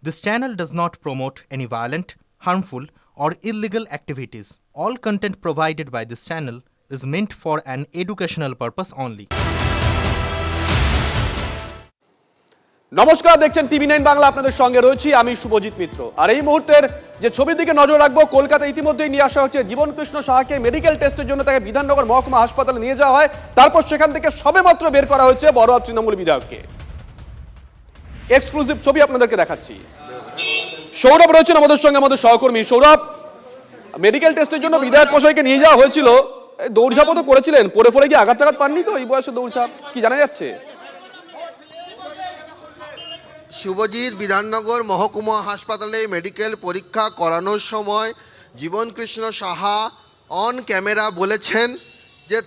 This channel does not promote any violent, harmful, or illegal activities. All content provided by this channel is meant for an educational purpose only. নমস্কার, দেখছেন টিভি9 বাংলা। আপনাদের সঙ্গে রয়েছি আমি শুভজিৎ মিত্র। আর এই মুহূর্তের যে ছবির দিকে নজর রাখবো, কলকাতা ইতিমধ্যেই নিয়ে আসা হচ্ছে জীবনকৃষ্ণ সাহাকে মেডিকেল টেস্টের জন্য। তাকে বিধাননগর মহকুমা হাসপাতালে নিয়ে যাওয়া হয়, তারপর সেখান থেকে সবেমাত্র বের করা হয়েছে বড়ুয়া তৃণমূল বিধায়ককে। এক্সক্লুসিভ ছবি আপনাদেরকে দেখাচ্ছি। সৌরভ রয়েছেন আমাদের সঙ্গে, আমাদের সহকর্মী। সৌরভ, মেডিকেল টেস্টের জন্য বিধায়ক মশাইকে নিয়ে যাওয়া হয়েছিল, দৌড়ঝাঁপও তো করেছিলেন, পড়ে পড়ে গিয়ে আঘাত পাননি তো? এই বয়সে দৌড়ঝাঁপ কি জানা যাচ্ছে? শুভজিৎ, বিধাননগর মহকুমা হাসপাতালে মেডিকেল পরীক্ষা করানোর সময় জীবনকৃষ্ণ সাহা অন ক্যামেরা বলেছেন যে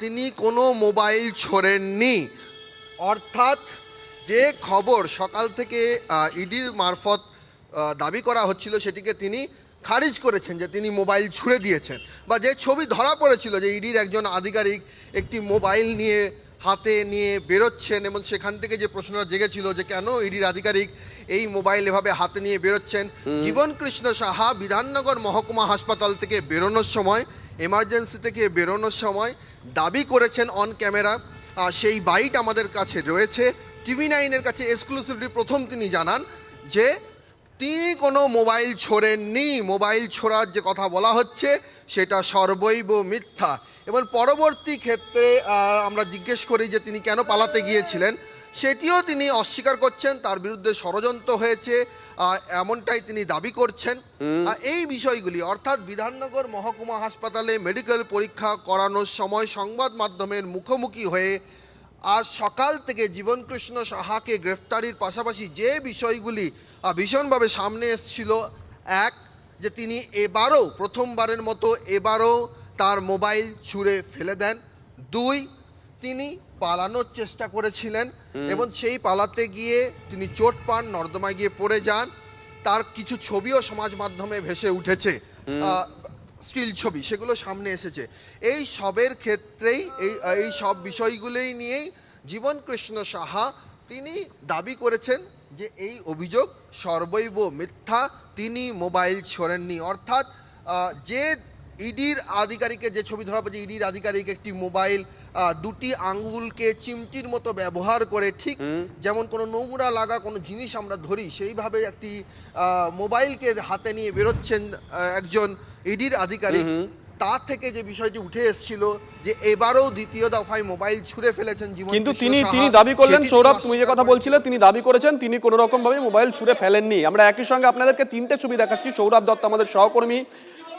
তিনি কোনো মোবাইল ছোড়েননি। অর্থাৎ যে খবর সকাল থেকে ইডির মারফত দাবি করা হচ্ছিল সেটিকে তিনি খারিজ করেছেন যে তিনি মোবাইল ছুঁড়ে দিয়েছেন, বা যে ছবি ধরা পড়েছিল যে ইডির একজন আধিকারিক একটি মোবাইল নিয়ে হাতে নিয়ে বেরোচ্ছেন, এবং সেখান থেকে যে প্রশ্নটা জেগেছিল যে কেন ইডির আধিকারিক এই মোবাইল এভাবে হাতে নিয়ে বেরোচ্ছেন। জীবনকৃষ্ণ সাহা বিধাননগর মহকুমা হাসপাতাল থেকে বেরোনোর সময়, এমার্জেন্সি থেকে বেরোনোর সময় দাবি করেছেন অন ক্যামেরা। সেই বাইট আমাদের কাছে রয়েছে। টিভি9-এর কাছে এক্সক্লুসিভলি প্রথম তিনি জানান যে তিনি কোনো মোবাইল ছোড়েননি। মোবাইল ছোড়ার যে কথা বলা হচ্ছে সেটা সর্বৈব মিথ্যা। এবং পরবর্তী ক্ষেত্রে আমরা জিজ্ঞেস করি যে তিনি কেন পালাতে গিয়েছিলেন, সেটিও তিনি অস্বীকার করছেন। তার বিরুদ্ধে ষড়যন্ত্র হয়েছে এমনটাই তিনি দাবি করছেন। এই বিষয়গুলি অর্থাৎ বিধাননগর মহকুমা হাসপাতালে মেডিকেল পরীক্ষা করানোর সময় সংবাদ মাধ্যমের মুখোমুখি হয়ে আজ সকাল থেকে জীবনকৃষ্ণ সাহাকে গ্রেফতারির পাশাপাশি যে বিষয়গুলি ভীষণভাবে সামনে এসেছিল, এক, যে তিনি এবারও প্রথমবারের মতো তার মোবাইল ছুঁড়ে ফেলে দেন। দুই, তিনি পালানোর চেষ্টা করেছিলেন এবং সেই পালাতে গিয়ে তিনি চোট পান, নর্দমায় গিয়ে পড়ে যান। তার কিছু ছবিও সমাজ মাধ্যমে ভেসে উঠেছে, স্টিল ছবি, সেগুলো সামনে এসেছে। এই সবের ক্ষেত্রেই এই সব বিষয়গুলোই নিয়েই জীবনকৃষ্ণ সাহা তিনি দাবি করেছেন যে এই অভিযোগ সর্বৈব মিথ্যা, তিনি মোবাইল ছোড়েননি। অর্থাৎ যে ইডির আধিকারিকের যে ছবি ধরা পড়েছে, ইডির আধিকারিক একটি মোবাইল দুটি আঙ্গুলকে চিমটির মতো ব্যবহার করে, ঠিক যেমন কোনো নোংরা লাগা কোনো জিনিস আমরা ধরি সেইভাবে একটি মোবাইলকে হাতে নিয়ে বেরোচ্ছেন একজন ইডির আধিকারিক। তা থেকে যে বিষয়টি উঠে এসেছিল যে এবারও দ্বিতীয় দফায় মোবাইল ছুঁড়ে ফেলেছেন জীবন, কিন্তু তিনি দাবি করলেন, সৌরভ তুমি যে কথা বলছিলে, তিনি দাবি করেছেন তিনি কোনো রকম ভাবে মোবাইল ছুঁড়ে ফেলেননি। আমরা একই সঙ্গে আপনাদেরকে তিনটে ছবি দেখাচ্ছি। সৌরভ দত্ত আমাদের সহকর্মী,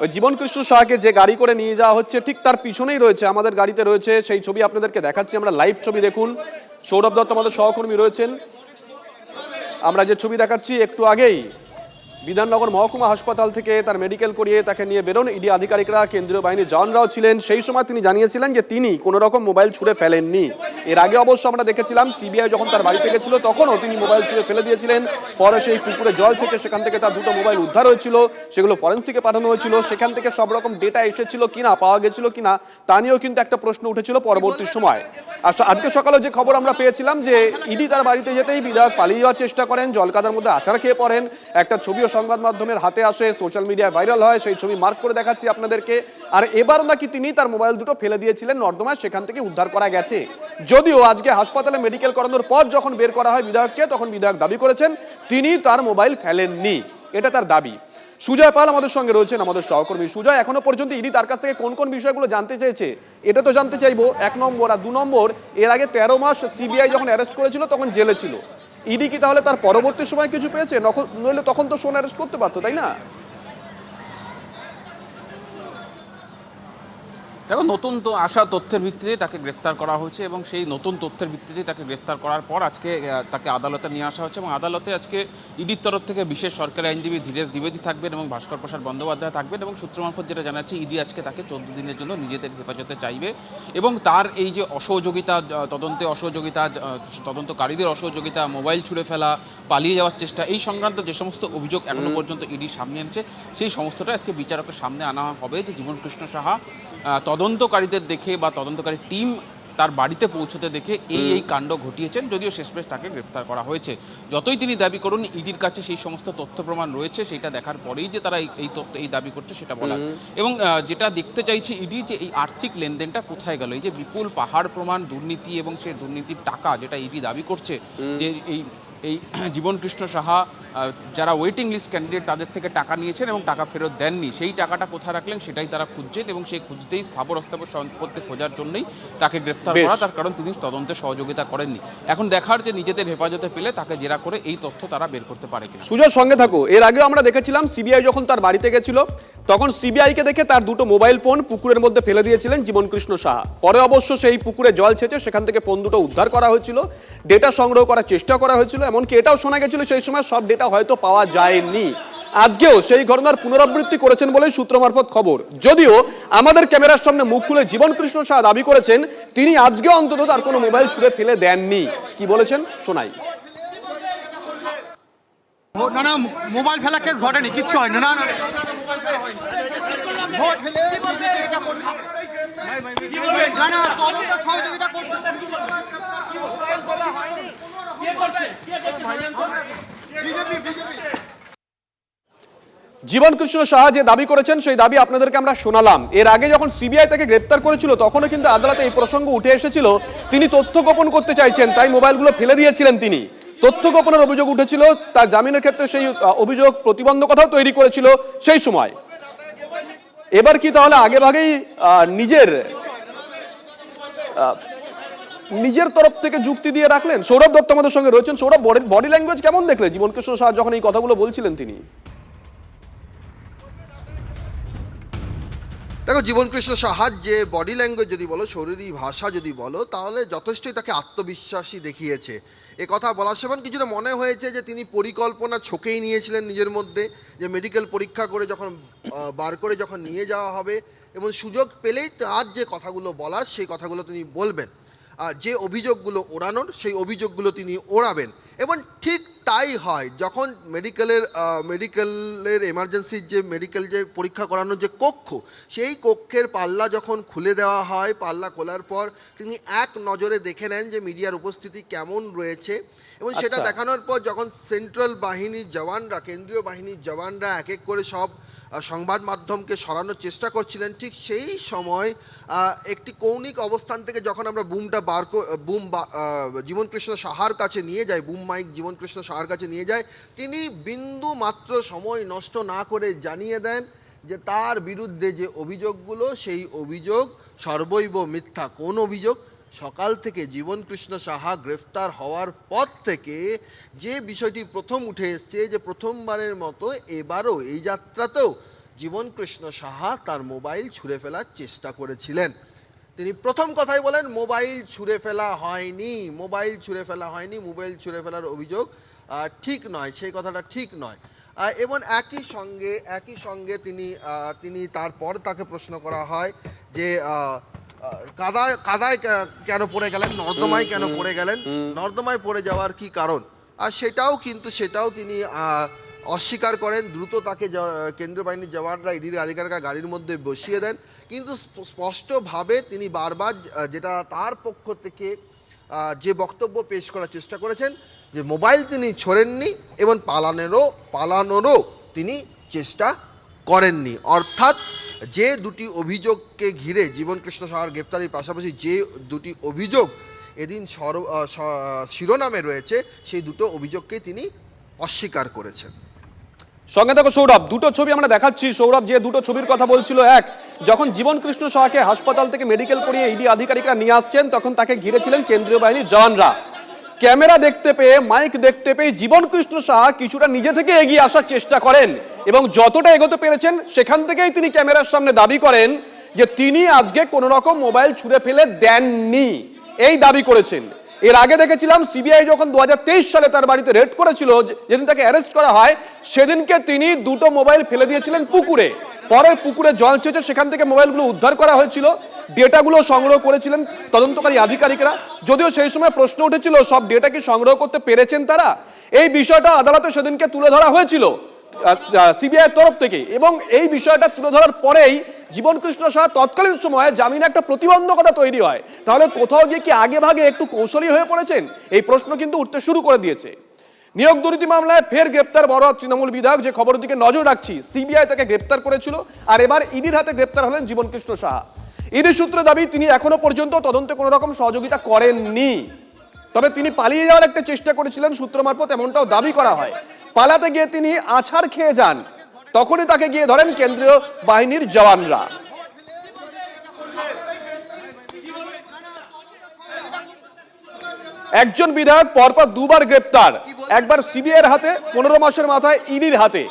ওই জীবনকৃষ্ণ সাহাকে যে গাড়ি করে নিয়ে যাওয়া হচ্ছে ঠিক তার পিছনেই রয়েছে, আমাদের গাড়িতে রয়েছে, সেই ছবি আপনাদেরকে দেখাচ্ছি আমরা, লাইভ ছবি দেখুন। সৌরভ দত্ত আমাদের সহকর্মী রয়েছেন। আমরা যে ছবি দেখাচ্ছি একটু আগেই বিধাননগর মহকুমা হাসপাতাল থেকে তার মেডিকেল করিয়ে তাকে নিয়ে বেরোন ইডি আধিকারিকরা, কেন্দ্রীয় বাহিনীর জওয়ানরাও ছিলেন। সেই সময় তিনি জানিয়েছিলেন যে তিনি কোনো রকম মোবাইল ছুঁড়ে ফেলেননি। এর আগে অবশ্য আমরা দেখেছিলাম সিবিআই যখন তার বাড়িতে গেছিল তখনও তিনি মোবাইল ছুঁড়ে ফেলে দিয়েছিলেন। পরে সেই পুকুরে জল ছেঁকে সেখান থেকে তার দুটো মোবাইল উদ্ধার হয়েছিল, সেগুলো ফরেন্সিকে পাঠানো হয়েছিল। সেখান থেকে সব রকম ডেটা এসেছিল কিনা, পাওয়া গেছিল কিনা, তা নিয়েও কিন্তু একটা প্রশ্ন উঠেছিল পরবর্তী সময়। আজকে সকালে যে খবর আমরা পেয়েছিলাম যে ইডি তার বাড়িতে যেতেই বিধায়ক পালিয়ে যাওয়ার চেষ্টা করেন, জলকাদার মধ্যে আছাড় খেয়ে পড়েন। একটা ছবিও সংবাদ মাধ্যমের হাতে আসে, সোশ্যাল মিডিয়ায় ভাইরাল হয়, সেই ছবি মার্ক করে দেখাচ্ছি আপনাদেরকে। আর এবার নাকি তিনি তার মোবাইল দুটো ফেলে দিয়েছিলেন নর্দমায়, সেখান থেকে উদ্ধার করা গেছে। যদিও আজকে হাসপাতালে মেডিকেল করানোর পর যখন বের করা হয় বিধায়ককে, তখন বিধায়ক দাবি করেছেন তিনি তার মোবাইল ফেলেননি, এটা তার দাবি। সুজয় পাল আমাদের সঙ্গে রয়েছেন, আমাদের সহকর্মী। সুজয়, এখনো পর্যন্ত ইডি তার কাছ থেকে কোন কোন বিষয়গুলো জানতে চেয়েছে এটা তো জানতে চাইবো, এক নম্বর। আর দু নম্বর, এর আগে 13 মাস সিবিআই যখন অ্যারেস্ট করেছিল তখন জেলে ছিল, ইডি কি তাহলে তার পরবর্তী সময় কিছু পেয়েছে? নইলে তখন তো সোন অ্যারেস্ট করতে পারতো, তাই না? দেখো, নতুন তো আসা তথ্যের ভিত্তিতে তাকে গ্রেফতার করা হয়েছে এবং সেই নতুন তথ্যের ভিত্তিতে তাকে গ্রেফতার করার পর আজকে তাকে আদালতে নিয়ে আসা হচ্ছে এবং আদালতে আজকে ইডির তরফ থেকে বিশেষ সরকারি আইনজীবী ধীরেশ দ্বিবেদী থাকবেন এবং ভাস্কর প্রসাদ বন্দ্যোপাধ্যায় থাকবেন। এবং সূত্র মারফত যেটা জানাচ্ছে, ইডি আজকে তাকে 14 দিনের জন্য নিজেদের হেফাজতে চাইবে এবং তার এই যে অসহযোগিতা, তদন্তে অসহযোগিতা, তদন্তকারীদের অসহযোগিতা, মোবাইল ছুঁড়ে ফেলা, পালিয়ে যাওয়ার চেষ্টা, এই সংক্রান্ত যে সমস্ত অভিযোগ এখনো পর্যন্ত ইডি সামনে এনেছে সেই সমস্তটা আজকে বিচারকের সামনে আনা হবে। যে জীবনকৃষ্ণ সাহা তদন্তকারীদের দেখে বা তদন্তকারী টিম তার বাড়িতে পৌঁছতে দেখে এই কাণ্ড ঘটিয়েছেন। যদিও শেষমেশ তাকে গ্রেফতার করা হয়েছে। যতই তিনি দাবি করুন ইডির কাছে সেই সমস্ত তথ্য প্রমাণ রয়েছে, সেটা দেখার পরেই যে তারা এই দাবি করছে সেটা বলা। এবং যেটা দেখতে চাইছে ইডি, যে এই আর্থিক লেনদেনটা কোথায় গেল। এই যে বিপুল পাহাড় প্রমাণ দুর্নীতি এবং সেই দুর্নীতির টাকা যেটা ইডি দাবি করছে, যে এই জীবনকৃষ্ণ সাহা যারা ওয়েটিং লিস্ট ক্যান্ডিডেট তাদের থেকে টাকা নিয়েছেন এবং টাকা ফেরত দেননি, সেই টাকাটা কোথায় রাখলেন সেটাই তারা খুঁজছেন। এবং সেই খুঁজতেই স্থাবর অস্থাবর সম্পত্তি খোঁজার জন্যই তাকে গ্রেফতার করা, তার কারণ তিনি তদন্তে সহযোগিতা করেননি। এখন দেখার যে নিজেদের হেফাজতে পেলে তাকে জেরা করে এই তথ্য তারা বের করতে পারে কিনা। সুজয় সঙ্গে থাকো। এর আগেও আমরা দেখেছিলাম সিবিআই যখন তার বাড়িতে গেছিল তখন সিবিআইকে দেখে তার দুটো মোবাইল ফোন পুকুরের মধ্যে ফেলে দিয়েছিলেন জীবনকৃষ্ণ সাহা। পরে অবশ্য সেই পুকুরে জল ছেঁচে সেখান থেকে ফোন দুটো উদ্ধার করা হয়েছিল, ডেটা সংগ্রহ করার চেষ্টা করা হয়েছিল, এমনকি এটাও শোনা গেছিল সেই সময় সব ডেটা হয়তো পাওয়া যায়নি। আজকেও সেই ঘটনার পুনরাবৃত্তি করেছেন বলেই সূত্র মারফত খবর। যদিও আমাদের ক্যামেরার সামনে মুখ খুলে জীবনকৃষ্ণ সাহা দাবি করেছেন তিনি আজকে অন্তত তার কোনো মোবাইল ছুঁড়ে ফেলে দেননি। কি বলেছেন শোনাই। না না, মোবাইল ফেলা কেস ঘটেনি, কিচ্ছু হয়নি। না না, ভোট ফেলে এটা করতে না না, তদন্ত সহযোগিতা করতে মোবাইল ফেলা হয়নি। জীবনকৃষ্ণ সাহা যে দাবি করেছেন সেই দাবি আপনাদেরকে আমরা শোনালাম। এর আগে যখন সিবিআই তাকে গ্রেপ্তার করেছিল তখনও কিন্তু আদালতে এই প্রসঙ্গ উঠে এসেছিল, তিনি তথ্য গোপন করতে চাইছেন তাই মোবাইলগুলো ফেলে দিয়েছিলেন। তিনি তথ্য গোপনের অভিযোগ উঠেছিল, তার জামিনের ক্ষেত্রে সেই অভিযোগ প্রতিবন্ধকতাও তৈরি করেছিল সেই সময়। এবার কি তাহলে আগে ভাগেই নিজের তরফ থেকে যুক্তি দিয়ে রাখলেন? সৌরভ দত্ত আমাদের সঙ্গে রয়েছেন। সৌরভ, বডি ল্যাঙ্গুয়েজ কেমন দেখলে জীবনকৃষ্ণ সাহা যখন এই কথাগুলো বলছিলেন তিনি? দেখো, জীবনকৃষ্ণ সাহার যে বডি ল্যাঙ্গুয়েজ যদি বলো, শরীরী ভাষা যদি বলো, তাহলে যথেষ্টই তাকে আত্মবিশ্বাসী দেখিয়েছে। এ কথা বলার সময় কিছুটা মনে হয়েছে যে তিনি পরিকল্পনা ছকেই নিয়েছিলেন নিজের মধ্যে, যে মেডিকেল পরীক্ষা করে যখন বার করে যখন নিয়ে যাওয়া হবে এবং সুযোগ পেলেই তার যে কথাগুলো বলার সেই কথাগুলো তিনি বলবেন, যে অভিযোগগুলো ওড়ানোর সেই অভিযোগগুলো তিনি ওড়াবেন। এবং ঠিক তাই হয়। যখন মেডিকেলের এমার্জেন্সির যে মেডিকেল যে পরীক্ষা করানোর যে কক্ষ, সেই কক্ষের পাল্লা যখন খুলে দেওয়া হয়, পাল্লা খোলার পর তিনি এক নজরে দেখে নেন যে মিডিয়ার উপস্থিতি কেমন রয়েছে। এবং সেটা দেখানোর পর যখন সেন্ট্রাল বাহিনীর জওয়ানরা, কেন্দ্রীয় বাহিনীর জওয়ানরা এক এক করে সব সংবাদ মাধ্যমকে সরানোর চেষ্টা করছিলেন, ঠিক সেই সময় একটি কৌণিক অবস্থান থেকে যখন আমরা জীবনকৃষ্ণ সাহার কাছে নিয়ে যাই, বুম মাইক জীবনকৃষ্ণ সাহার কাছে নিয়ে যায়, তিনি বিন্দু মাত্র সময় নষ্ট না করে জানিয়ে দেন যে তার বিরুদ্ধে যে অভিযোগগুলো সেই অভিযোগ সর্বৈব মিথ্যা। কোন অভিযোগ? সকাল থেকে জীবনকৃষ্ণ সাহা গ্রেফতার হওয়ার পর থেকে যে বিষয়টি প্রথম উঠে এসছে, যে প্রথমবারের মতো এবারও এই যাত্রাতেও জীবনকৃষ্ণ সাহা তার মোবাইল ছুঁড়ে ফেলার চেষ্টা করেছিলেন। তিনি প্রথম কথাই বলেন মোবাইল ছুঁড়ে ফেলা হয়নি, মোবাইল ছুঁড়ে ফেলা হয়নি, মোবাইল ছুঁড়ে ফেলার অভিযোগ ঠিক নয়, সেই কথাটা ঠিক নয়। এবং একই সঙ্গে তিনি তারপর তাকে প্রশ্ন করা হয় যে কাদায় কেন পড়ে গেলেন, নর্দমায় কেন পড়ে গেলেন, নর্দমায় পড়ে যাওয়ার কি কারণ? আর সেটাও তিনি অস্বীকার করেন। দ্রুত তাকে কেন্দ্রীয় বাহিনীর জওয়ানরা, ইডির আধিকারিকরা গাড়ির মধ্যে বসিয়ে দেন। কিন্তু স্পষ্টভাবে তিনি বারবার যেটা তার পক্ষ থেকে যে বক্তব্য পেশ করার চেষ্টা করেছেন, যে মোবাইল তিনি ছোড়েননি এবং পালানোরও তিনি চেষ্টা করেননি। অর্থাৎ যে দুটি অভিযোগকে ঘিরে জীবনকৃষ্ণ সাহার গ্রেপ্তারির পাশাপাশি যে দুটি অভিযোগ এদিন শিরোনামে রয়েছে, সেই দুটো অভিযোগকেই তিনি অস্বীকার করেছেন। সঙ্গে থাকো সৌরভ, দুটো ছবি আমরা দেখাচ্ছি। সৌরভ যে দুটো ছবির কথা বলছিল, এক যখন জীবনকৃষ্ণ সাহাকে হাসপাতাল থেকে মেডিকেল করিয়ে ইডি আধিকারিকরা নিয়ে আসছেন তখন তাকে ঘিরেছিলেন কেন্দ্রীয় বাহিনীর জওয়ানরা। ক্যামেরা দেখতে পেয়ে, মাইক দেখতে পেয়ে জীবনকৃষ্ণ সাহা কিছুটা নিজে থেকে এগিয়ে আসার চেষ্টা করেন এবং যতটা এগোতে পেরেছেন সেখান থেকেই তিনি ক্যামেরার সামনে দাবি করেন যে তিনি আজকে কোনো রকম মোবাইল ছুঁড়ে ফেলে দেননি, এই দাবি করেছেন। এর আগে দেখেছিলাম সিবিআই যখন 2023 সালে তার বাড়িতে রেড করেছিল, যেদিন তাকে অ্যারেস্ট করা হয় সেদিনকে তিনি দুটো মোবাইল ফেলে দিয়েছিলেন পুকুরে। পরে পুকুরে জল ছেঁচে সেখান থেকে মোবাইলগুলো উদ্ধার করা হয়েছিল, ডেটাগুলো সংগ্রহ করেছিলেন তদন্তকারী আধিকারিকরা। যদিও সেই সময় প্রশ্ন উঠেছিল সব ডেটা কি সংগ্রহ করতে পেরেছেন তারা, এই বিষয়টা আদালতে সেদিনকে তুলে ধরা হয়েছিল সিবিআই তরফ থেকে। এবং এই বিষয়টা তুলে ধরার পরেই জীবনকৃষ্ণ সাহা তৎকালীন সময়ে জামিনে একটা প্রতিবন্ধকতা তৈরি হয়, তাহলে কোথাও গিয়ে কি আগে ভাগে একটু কৌশলী হয়ে পড়েছেন? এই প্রশ্ন কিন্তু উঠতে শুরু করে দিয়েছে। নিয়োগ দুর্নীতি মামলায় ফের গ্রেপ্তার বড় তৃণমূল বিধায়ক, যে খবরের দিকে নজর রাখছি। সিবিআই তাকে গ্রেপ্তার করেছিল, আর এবার ইডির হাতে গ্রেপ্তার হলেন জীবনকৃষ্ণ সাহা। ইডি সূত্রে দাবি তিনি এখনো পর্যন্ত তদন্তে কোনো রকম সহযোগিতা করেননি, তবে তিনি পালিয়ে যাওয়ার একটা চেষ্টা করেছিলেন সূত্র মারফত, এমনটাও দাবি করা হয়। পালাতে গিয়ে তিনি আছাড় খেয়ে যান, তখনই তাকে গিয়ে ধরেন কেন্দ্রীয় বাহিনীর জওয়ানরা। একজন বিধায়ক পরপর দুবার গ্রেপ্তার, একবার সিবিআই এর হাতে, 15 মাসের মাথায় ইডির হাতে।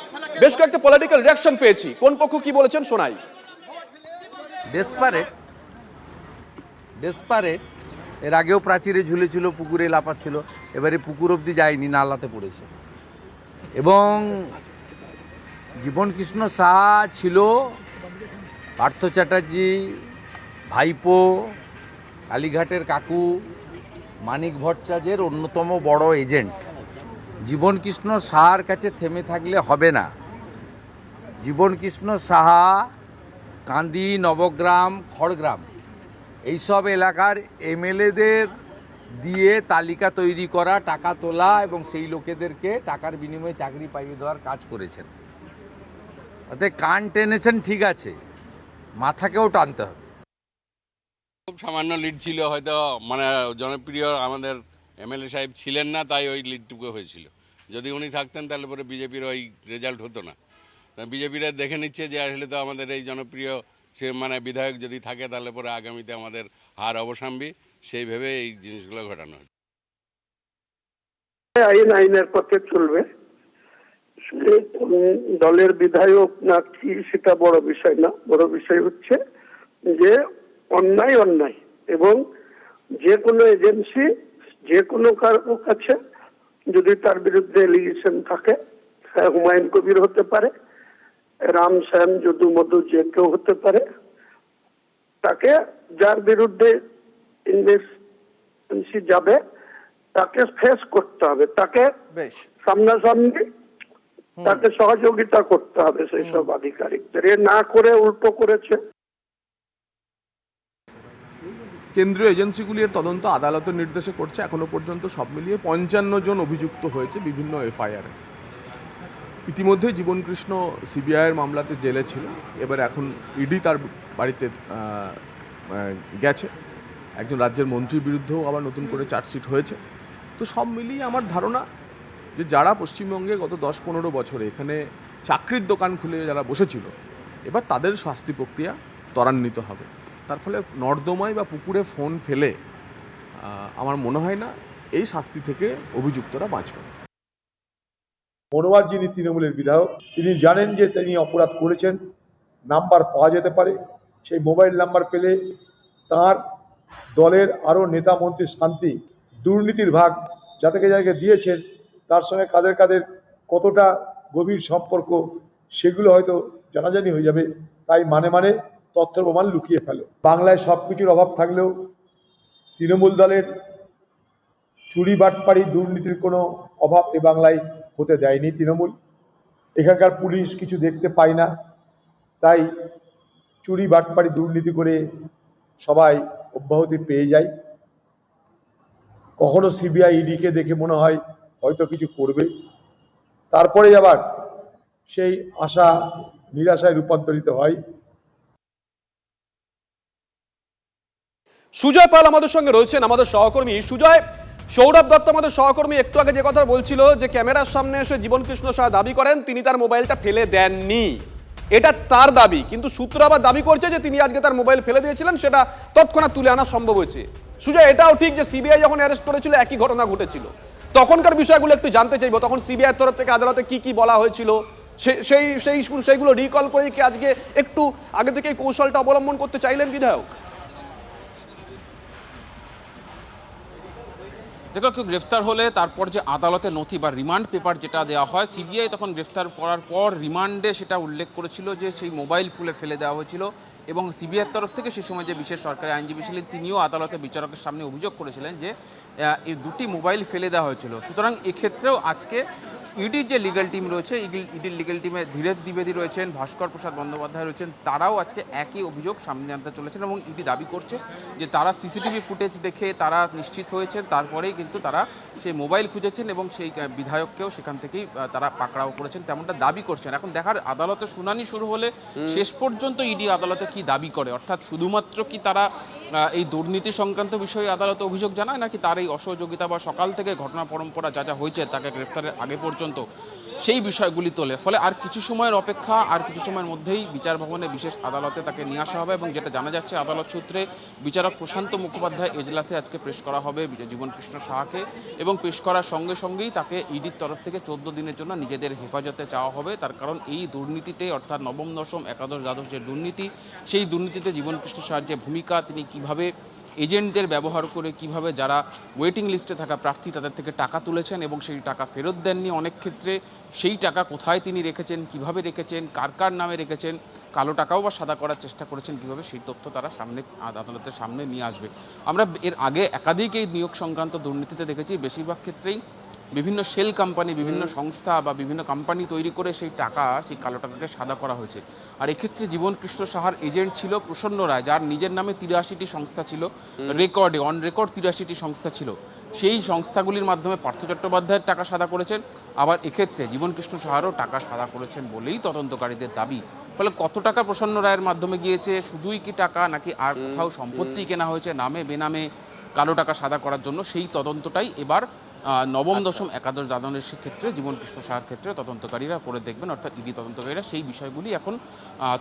বেশ কয়েকটা পলিটিক্যাল রিঅ্যাকশন পেয়েছি, কোন পক্ষ কি বলেছেন শোনাই। ডেসপারেট এর আগেও প্রাচীরে ঝুলেছিল, পুকুরে লাফাচ্ছিল, এবারে পুকুর অবধি যায়নি, নালাতে পড়েছে। এবং জীবনকৃষ্ণ সাহা ছিল পার্থ চ্যাটার্জি ভাইপো, কালীঘাটের কাকু মানিক ভট্টাচার্যের অন্যতম বড় এজেন্ট। জীবনকৃষ্ণ সাহার কাছে থেমে থাকলে হবে না। জীবনকৃষ্ণ সাহা কান্দি, নবগ্রাম, খড়গ্রাম এইসব এলাকার এমএলএদের দিয়ে তালিকা তৈরি করা, টাকা তোলা এবং সেই লোকেদেরকে টাকার বিনিময়ে চাকরি পাইয়ে দেওয়ার কাজ করেছেন। অর্থাৎ কান টেনেছেন ঠিক আছে, মাথাকেও টানতে হবে। খুব সামান্য লিড ছিল, হয়তো মানে জনপ্রিয় আমাদের এমএলএ সাহেব ছিলেন না, তাই ওই লিডটুকু হয়েছিল। যদি উনি থাকতেন তাহলে পরে বিজেপির ওই রেজাল্ট হতো না। বিজেপিরা দেখে নিচ্ছে যে আসলে তো আমাদের এই জনপ্রিয় সে মানে বিধায়ক যদি থাকে তাহলে পরে আগামীতে আমাদের হার অবসাম্বী, সেই ভেবে এই জিনিসগুলো ঘটানো হয়। আইনের পথে চলবে, দলের বিধায়ক না কি সেটা বড় বিষয় না। বড় বিষয় হচ্ছে যে অন্যায় অন্যায়, এবং যে কোনো এজেন্সি যে কোনো কারো কাছে যদি তার বিরুদ্ধে এলিগেশন থাকে, হুমায়ুন কবির হতে পারে, রাম শ্যাম যদু মধু যে কেউ হতে পারে, তাকে যার বিরুদ্ধে ইনভেস্টিগেশন যাবে তাকে ফেস করতে হবে, তাকে সামনাসামনি তাকে সহযোগিতা করতে হবে সেই সব আধিকারিকদের। এ না করে উল্টো করেছে। কেন্দ্রীয় এজেন্সিগুলির তদন্ত আদালতের নির্দেশে করছে। এখনো পর্যন্ত সব মিলিয়ে 55 জন অভিযুক্ত হয়েছে বিভিন্ন এফআইআরে। ইতিমধ্যে জীবনকৃষ্ণ সিবিআইয়ের মামলাতে জেলে ছিল, এবার এখন ইডি তার বাড়িতে গেছে। একজন রাজ্যের মন্ত্রীর বিরুদ্ধেও আবার নতুন করে চার্জশিট হয়েছে। তো সব মিলিয়ে আমার ধারণা যে যারা পশ্চিমবঙ্গে গত 10-15 বছরে এখানে চাকরির দোকান খুলে যারা বসেছিল, এবার তাদের শাস্তি প্রক্রিয়া ত্বরান্বিত হবে। তার ফলে নর্দমায় বা পুকুরে ফোন ফেলে আমার মনে হয় না এই শাস্তি থেকে অভিযুক্তরা বাঁচবে। মনোয়ার যিনি তৃণমূলের বিধায়ক, তিনি জানেন যে তিনি অপরাধ করেছেন, নাম্বার পাওয়া যেতে পারে। সেই মোবাইল নাম্বার পেলে তার দলের আরও নেতা মন্ত্রী শান্তি দুর্নীতির ভাগ যাদেরকে যাদেরকে দিয়েছেন তার সঙ্গে কাদের কাদের কতটা গভীর সম্পর্ক সেগুলো হয়তো জানাজানি হয়ে যাবে। তাই মানে তথ্য প্রমাণ লুকিয়ে ফেলো। বাংলায় সব কিছুর অভাব থাকলেও তৃণমূল দলের চুরি বাটপাড়ি দুর্নীতির কোনো অভাব এ বাংলায় হতে দেয়নি তৃণমূল। এখানকার পুলিশ কিছু দেখতে পায় না, তাই চুরি বাটপাড়ি দুর্নীতি করে সবাই অব্যাহতি পেয়ে যায়। কখনো সিবিআই ইডিকে দেখে মনে হয় হয়তো কিছু করবে, তারপরে আবার সেই আশা নিরাশায় রূপান্তরিত হয়। সুজয় পাল আমাদের সঙ্গে রয়েছেন, আমাদের সহকর্মী। সুজয়, সৌরভ দত্ত আমাদের সহকর্মী একটু আগে যে কথা বলছিল যে ক্যামেরার সামনে এসে জীবনকৃষ্ণ সাহা দাবি করেন তিনি তার মোবাইলটা ফেলে দেননি, এটা তার দাবি। কিন্তু সূত্র আবার দাবি করছে যে তিনি আজকে তার মোবাইল ফেলে দিয়েছিলেন, সেটা তৎক্ষণাৎ তুলে আনা সম্ভব হয়েছে। সুজয়, এটাও ঠিক যে সিবিআই যখন অ্যারেস্ট করেছিল একই ঘটনা ঘটেছিল, তখনকার বিষয়গুলো একটু জানতে চাইবো। তখন সিবিআইয়ের তরফ থেকে আদালতে কি কি বলা হয়েছিল সেইগুলো রিকল করে কি আজকে একটু আগে থেকে এই কৌশলটা অবলম্বন করতে চাইলেন বিধায়ক? দেখো, কেউ গ্রেফতার হলে তারপর যে আদালতে নথি বা রিমান্ড পেপার যেটা দেওয়া হয়, সিবিআই তখন গ্রেফতার করার পর রিমান্ডে সেটা উল্লেখ করেছিল যে সেই মোবাইল ফেলে দেওয়া হয়েছিল এবং সিবিআইয়ের তরফ থেকে সে সময় যে বিশেষ সরকারি আইনজীবী ছিলেন তিনিও আদালতে বিচারকের সামনে অভিযোগ করেছিলেন যে এই দুটি মোবাইল ফেলে দেওয়া হয়েছিল। সুতরাং এক্ষেত্রেও আজকে ইডির যে লিগ্যাল টিম রয়েছে, ইডির লিগ্যাল টিমে ধীরেজ দ্বিবেদী রয়েছেন, ভাস্কর প্রসাদ বন্দ্যোপাধ্যায় রয়েছেন, তারাও আজকে একই অভিযোগ সামনে আনতে চলেছেন এবং ইডি দাবি করছে যে তারা সিসিটিভি ফুটেজ দেখে তারা নিশ্চিত হয়েছেন, তারপরেই কিন্তু তারা সেই মোবাইল খুঁজেছেন এবং সেই বিধায়ককেও সেখান থেকেই তারা পাকড়াও করেছেন, তেমনটা দাবি করছেন। এখন দেখার আদালতে শুনানি শুরু হলে শেষ পর্যন্ত ইডি আদালতে কি দাবি করে, অর্থাৎ শুধুমাত্র কি তারা এই দুর্নীতি সংক্রান্ত বিষয়ে আদালতে অভিযোগ জানায়, নাকি তার এই অসহযোগিতা বা সকাল থেকে ঘটনা পরম্পরা যা যা হয়েছে তাকে গ্রেফতারের আগে পর্যন্ত সেই বিষয়গুলি তোলে। ফলে আর কিছু সময়ের অপেক্ষা, আর কিছু সময়ের মধ্যেই বিচার ভবনে বিশেষ আদালতে তাকে নিয়ে আসা হবে এবং যেটা জানা যাচ্ছে আদালত সূত্রে বিচারক প্রশান্ত মুখোপাধ্যায় এজলাসে আজকে পেশ করা হবে জীবনকৃষ্ণ সাহাকে এবং পেশ করার সঙ্গে সঙ্গেই তাকে ইডির তরফ থেকে 14 দিনের জন্য নিজেদের হেফাজতে চাওয়া হবে। তার কারণ এই দুর্নীতিতে, অর্থাৎ নবম দশম একাদশ দ্বাদশ যে দুর্নীতি, সেই দুর্নীতিতে জীবনকৃষ্ণ সাহার যে ভূমিকা, তিনি কিভাবে এজেন্টদের ব্যবহার করে কিভাবে যারা ওয়েটিং লিস্টে থাকা প্রার্থী তাদের থেকে টাকা তুলেছেন এবং সেই টাকা ফেরত দেননি অনেক ক্ষেত্রে, সেই টাকা কোথায় তিনি রেখেছেন, কিভাবে রেখেছেন, কার কার নামে রেখেছেন, কালো টাকাও বা সাদা করার চেষ্টা করেছেন কিভাবে, সেই তথ্য তারা আদালতের সামনে নিয়ে আসবে। আমরা এর আগে একাধিক এই নিয়োগ সংক্রান্ত দুর্নীতিতে দেখেছি বেশিরভাগ ক্ষেত্রেই বিভিন্ন শেল কোম্পানি, বিভিন্ন সংস্থা বা বিভিন্ন কোম্পানি তৈরি করে সেই টাকা, সেই কালো টাকাকে সাদা করা হয়েছে। আর এক্ষেত্রে জীবনকৃষ্ণ সাহার এজেন্ট ছিল প্রসন্ন রায়, যার নিজের নামে 83টি সংস্থা ছিল, রেকর্ডে অন রেকর্ড 83টি সংস্থা ছিল। সেই সংস্থাগুলির মাধ্যমে পার্থ চট্টোপাধ্যায়ের টাকা সাদা করেছেন, আবার এক্ষেত্রে জীবনকৃষ্ণ সাহারও টাকা সাদা করেছেন বলেই তদন্তকারীদের দাবি। ফলে কত টাকা প্রসন্ন রায়ের মাধ্যমে গিয়েছে, শুধুই কি টাকা নাকি আর কোথাও সম্পত্তি কেনা হয়েছে নামে বেনামে কালো টাকা সাদা করার জন্য, সেই তদন্তটাই এবার নবম দশম একাদশ দ্বাদশের ক্ষেত্রে জীবনকৃষ্ণ সাহার ক্ষেত্রে তদন্তকারীরা করে দেখবেন, অর্থাৎ ইডি তদন্তকারীরা সেই বিষয়গুলি এখন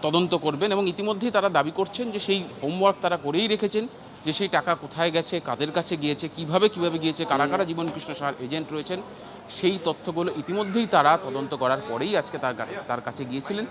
তদন্ত করবেন এবং ইতিমধ্যেই তারা দাবি করছেন যে সেই হোমওয়ার্ক তারা করেই রেখেছেন যে সেই টাকা কোথায় গেছে, কাদের কাছে গিয়েছে, কিভাবে গিয়েছে, কারা কারা জীবনকৃষ্ণ সাহার এজেন্ট রয়েছেন, সেই তথ্যগুলো ইতিমধ্যেই তারা তদন্ত করার পরেই আজকে তার কাছে গিয়েছিলেন।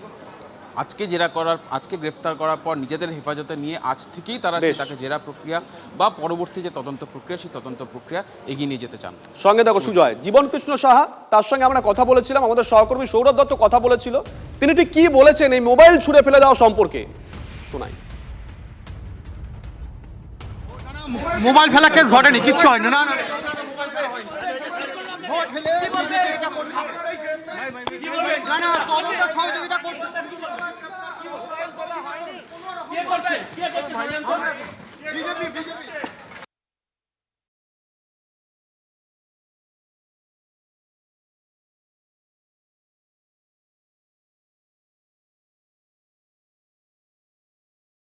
আজকে জেরা করার, আজকে গ্রেফতার করার পর নিজেদের হেফাজতে নিয়ে আজ থেকেই তারা সেটাকে জেরা প্রক্রিয়া বা পরবর্তী যে তদন্ত প্রক্রিয়া, সেই তদন্ত প্রক্রিয়া এগিয়ে নিয়ে যেতে চান। সঙ্গে দেখো সুজয়, জীবনকৃষ্ণ সাহা, তার সঙ্গে আমরা কথা বলেছিলাম, আমাদের সহকর্মী সৌরভ দত্ত কথা বলেছিল, তিনি ঠিক কি বলেছেন এই মোবাইল ছুঁড়ে ফেলে দেওয়া সম্পর্কে শোনাই। মোবাইল ফেলা কেস ঘটেনি, কিচ্ছু হয়নি। না না, ভোট ফেলে এটা করতে হবে না, না তদন্ত সহযোগিতা করতে মোবাইল ফেলা হয়নি। কে করছে বিজেপি